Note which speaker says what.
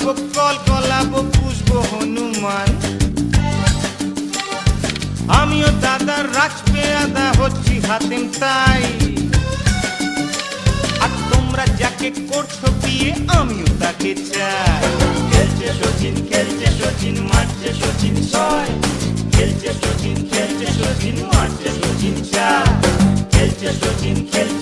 Speaker 1: খাবো কল কলাবো পুষবো হনুমান। আমিও দাদার রাজপেয়াদা হচ্ছি হাতেম তাই। আর তোমরা যাকে করছো বিয়ে আমিও তাকে চাই। খেলছে সচিন খেলছে সচিন মারছে সচিন ছয়। খেলছে সচিন খেলছে সচিন মারছে সচিন চার। খেলছে সচিন খেলছে